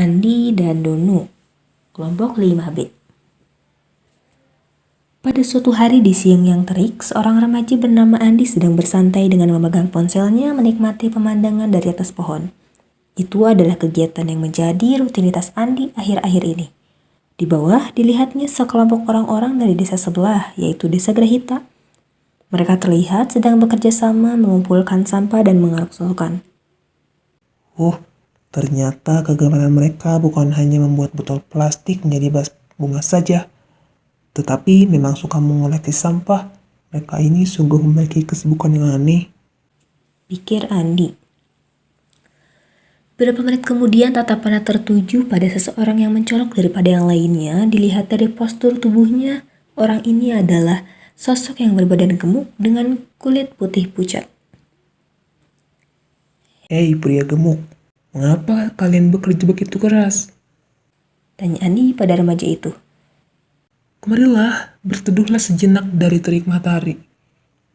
Andi dan Dono, kelompok 5B. Pada suatu hari di siang yang terik, seorang remaja bernama Andi sedang bersantai dengan memegang ponselnya menikmati pemandangan dari atas pohon. Itu adalah kegiatan yang menjadi rutinitas Andi akhir-akhir ini. Di bawah dilihatnya sekelompok orang-orang dari desa sebelah, yaitu Desa Grahita. Mereka terlihat sedang bekerja sama mengumpulkan sampah dan mengaruk solokan. Oh, ternyata kegemaran mereka bukan hanya membuat botol plastik menjadi vas bunga saja, tetapi memang suka mengoleksi sampah. Mereka ini sungguh memiliki kesibukan yang aneh, pikir Andi. Beberapa menit kemudian tatapannya tertuju pada seseorang yang mencolok daripada yang lainnya. Dilihat dari postur tubuhnya, orang ini adalah sosok yang berbadan gemuk dengan kulit putih pucat. Hei pria gemuk, mengapa kalian bekerja begitu keras? Tanya Andi pada remaja itu. Kemarilah, berteduhlah sejenak dari terik matahari.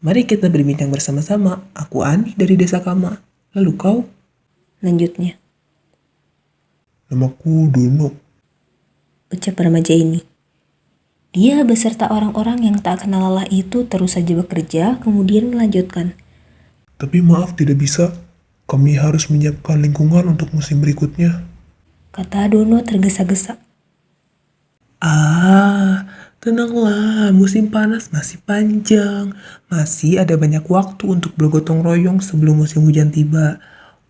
Mari kita berbincang bersama-sama. Aku Andi dari Desa Kama. Lalu kau? Lanjutnya, Namaku Dono. ucap remaja ini. Dia beserta orang-orang yang tak kenal lelah itu terus saja bekerja, kemudian melanjutkan. Tapi maaf tidak bisa, kami harus menyiapkan lingkungan untuk musim berikutnya. Kata Dono tergesa-gesa. Tenanglah, musim panas masih panjang. Masih ada banyak waktu untuk bergotong royong sebelum musim hujan tiba.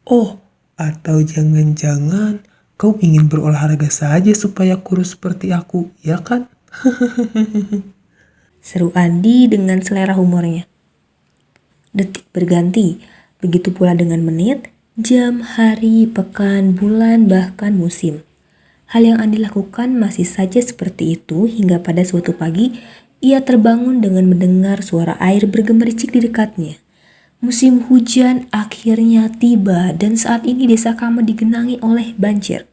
Oh, atau jangan-jangan kau ingin berolahraga saja supaya kurus seperti aku, ya kan? Seru Andi dengan selera humornya. Detik berganti, begitu pula dengan menit, jam, hari, pekan, bulan, bahkan musim. Hal yang Andi lakukan masih saja seperti itu hingga pada suatu pagi, ia terbangun dengan mendengar suara air bergemericik di dekatnya. Musim hujan akhirnya tiba dan saat ini Desa Kama digenangi oleh banjir.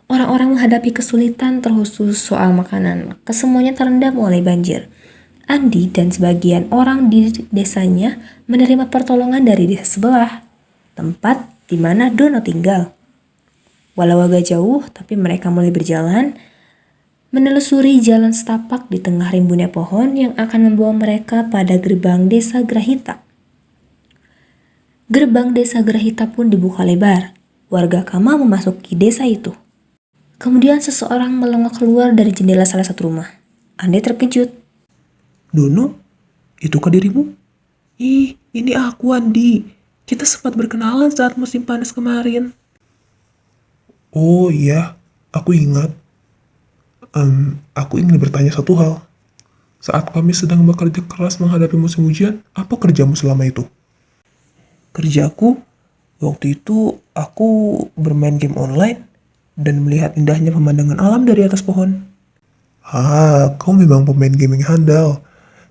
Orang-orang menghadapi kesulitan terkhusus soal makanan. Kesemuanya terendam oleh banjir. Andi dan sebagian orang di desanya menerima pertolongan dari desa sebelah, tempat di mana Dono tinggal. Walau agak jauh, tapi mereka mulai berjalan, menelusuri jalan setapak di tengah rimbunnya pohon yang akan membawa mereka pada gerbang Desa Grahita. Gerbang Desa Grahita pun dibuka lebar. Warga Kama memasuki desa itu. Kemudian seseorang melongok keluar dari jendela salah satu rumah. Andi terkejut. Dono, itukah dirimu? Ih, ini aku Andi. Kita sempat berkenalan saat musim panas kemarin. Oh iya, aku ingat. Aku ingin bertanya satu hal. Saat kami sedang bekerja keras menghadapi musim hujan, apa kerjamu selama itu? Kerjaku, waktu itu aku bermain game online dan melihat indahnya pemandangan alam dari atas pohon. Kau memang pemain gaming handal.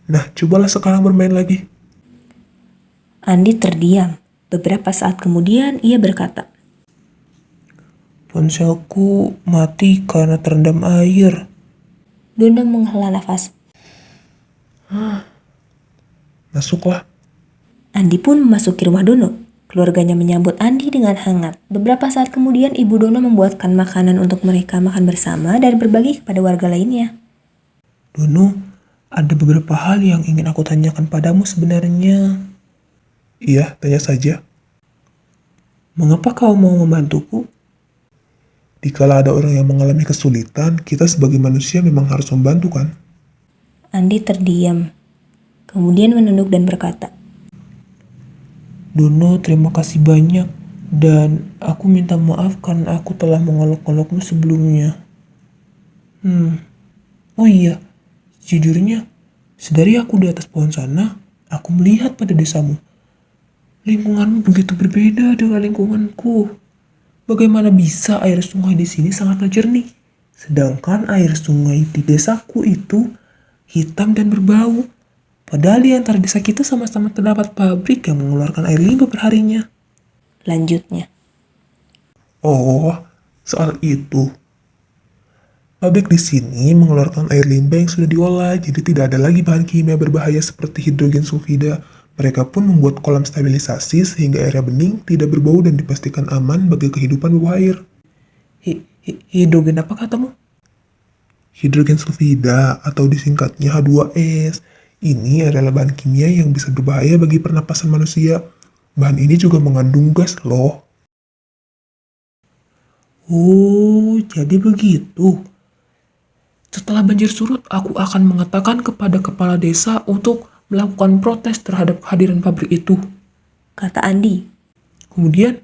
Nah, cobalah sekarang bermain lagi. Andi terdiam. Beberapa saat kemudian ia berkata, Ponselku mati karena terendam air. Dono menghela nafas. Masuklah. Andi pun memasuki rumah Dono. Keluarganya menyambut Andi dengan hangat. Beberapa saat kemudian ibu Dono membuatkan makanan untuk mereka makan bersama dan berbagi kepada warga lainnya. Dono, ada beberapa hal yang ingin aku tanyakan padamu sebenarnya. Iya, tanya saja. Mengapa kau mau membantuku? Dikala ada orang yang mengalami kesulitan, kita sebagai manusia memang harus membantu kan? Andi terdiam. Kemudian menunduk dan berkata, Dono, terima kasih banyak. Dan aku minta maaf karena aku telah mengolok-olokmu sebelumnya. Oh iya, sejujurnya, sedari aku di atas pohon sana, aku melihat pada desamu. Lingkunganmu begitu berbeda dengan lingkunganku. Bagaimana bisa air sungai di sini sangatlah jernih, sedangkan air sungai di desaku itu hitam dan berbau. Padahal di antara desa kita sama-sama terdapat pabrik yang mengeluarkan air limbah perharinya. Lanjutnya, Oh, soal itu. Pabrik di sini mengeluarkan air limbah yang sudah diolah, jadi tidak ada lagi bahan kimia berbahaya seperti hidrogen sulfida. Mereka pun membuat kolam stabilisasi sehingga airnya bening, tidak berbau dan dipastikan aman bagi kehidupan bawah air. Hidrogen apa katamu? Hidrogen sulfida atau disingkatnya H2S. Ini adalah bahan kimia yang bisa berbahaya bagi pernapasan manusia. Bahan ini juga mengandung gas loh. Oh, jadi begitu. Setelah banjir surut, aku akan mengatakan kepada kepala desa untuk melakukan protes terhadap kehadiran pabrik itu. Kata Andi. Kemudian,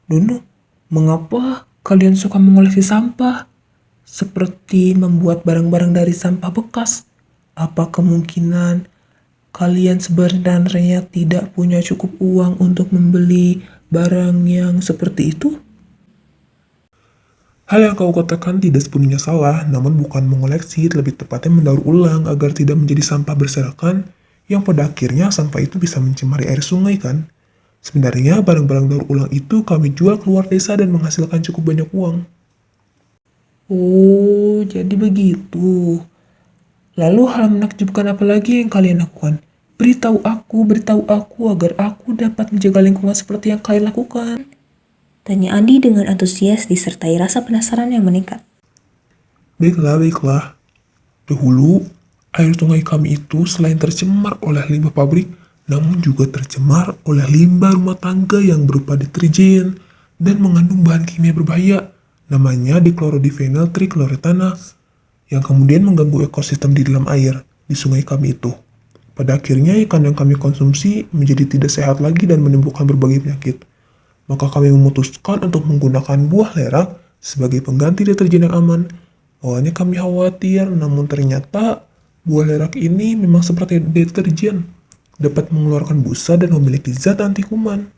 Dono, mengapa kalian suka mengoleksi sampah? Seperti membuat barang-barang dari sampah bekas. Apa kemungkinan kalian sebenarnya tidak punya cukup uang untuk membeli barang yang seperti itu? Hal yang kau katakan tidak sepenuhnya salah, namun bukan mengoleksi, lebih tepatnya mendaur ulang agar tidak menjadi sampah berserakan, yang pada akhirnya sampah itu bisa mencemari air sungai kan? Sebenarnya barang-barang daur ulang itu kami jual keluar desa dan menghasilkan cukup banyak uang. Oh, jadi begitu. Lalu hal menakjubkan apa lagi yang kalian lakukan? Beritahu aku agar aku dapat menjaga lingkungan seperti yang kalian lakukan. Tanya Andi dengan antusias disertai rasa penasaran yang meningkat. Baiklah. Dahulu, air sungai kami itu selain tercemar oleh limbah pabrik, namun juga tercemar oleh limbah rumah tangga yang berupa deterjen dan mengandung bahan kimia berbahaya, namanya diklorodifenyl trikloretana, yang kemudian mengganggu ekosistem di dalam air di sungai kami itu. Pada akhirnya ikan yang kami konsumsi menjadi tidak sehat lagi dan menimbulkan berbagai penyakit. Maka kami memutuskan untuk menggunakan buah lerak sebagai pengganti deterjen yang aman. Awalnya kami khawatir, namun ternyata buah lerak ini memang seperti deterjen, dapat mengeluarkan busa dan memiliki zat anti kuman.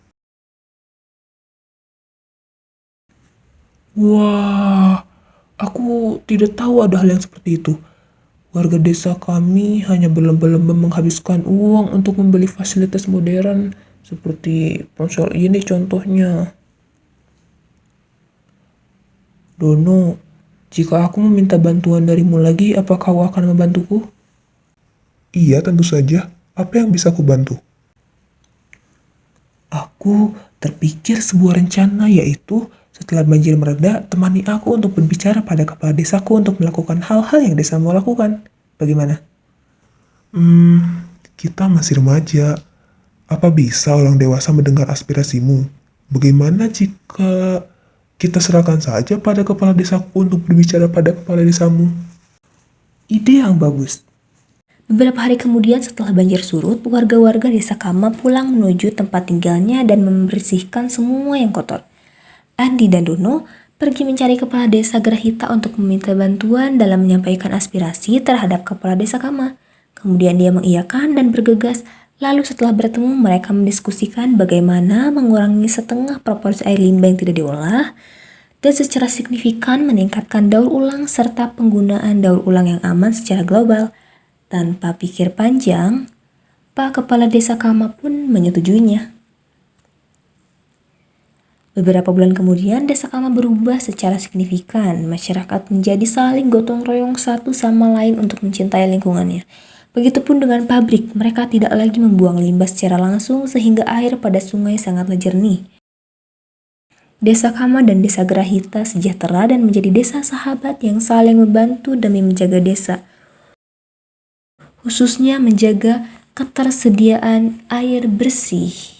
Wah, aku tidak tahu ada hal yang seperti itu. Warga desa kami hanya berlomba-lomba menghabiskan uang untuk membeli fasilitas modern seperti ponsel ini contohnya. Dono, jika aku meminta bantuan darimu lagi, apa kau akan membantuku? Iya, tentu saja. Apa yang bisa aku bantu? Aku terpikir sebuah rencana, yaitu setelah banjir mereda, temani aku untuk berbicara pada kepala desaku untuk melakukan hal-hal yang desa mau lakukan. Bagaimana? Kita masih remaja. Apa bisa orang dewasa mendengar aspirasimu? Bagaimana jika kita serahkan saja pada kepala desaku untuk berbicara pada kepala desamu? Ide yang bagus. Beberapa hari kemudian setelah banjir surut, warga-warga desa Kama pulang menuju tempat tinggalnya dan membersihkan semua yang kotor. Andi dan Dono pergi mencari kepala desa Grahita untuk meminta bantuan dalam menyampaikan aspirasi terhadap kepala desa Kama. Kemudian dia mengiyakan dan bergegas. Lalu setelah bertemu, mereka mendiskusikan bagaimana mengurangi setengah proporsi air limbah yang tidak diolah dan secara signifikan meningkatkan daur ulang serta penggunaan daur ulang yang aman secara global. Tanpa pikir panjang, Pak Kepala Desa Kama pun menyetujuinya. Beberapa bulan kemudian, Desa Kama berubah secara signifikan. Masyarakat menjadi saling gotong royong satu sama lain untuk mencintai lingkungannya. Begitupun dengan pabrik, mereka tidak lagi membuang limbah secara langsung sehingga air pada sungai sangatlah jernih. Desa Kama dan Desa Grahita sejahtera dan menjadi desa sahabat yang saling membantu demi menjaga desa, khususnya menjaga ketersediaan air bersih.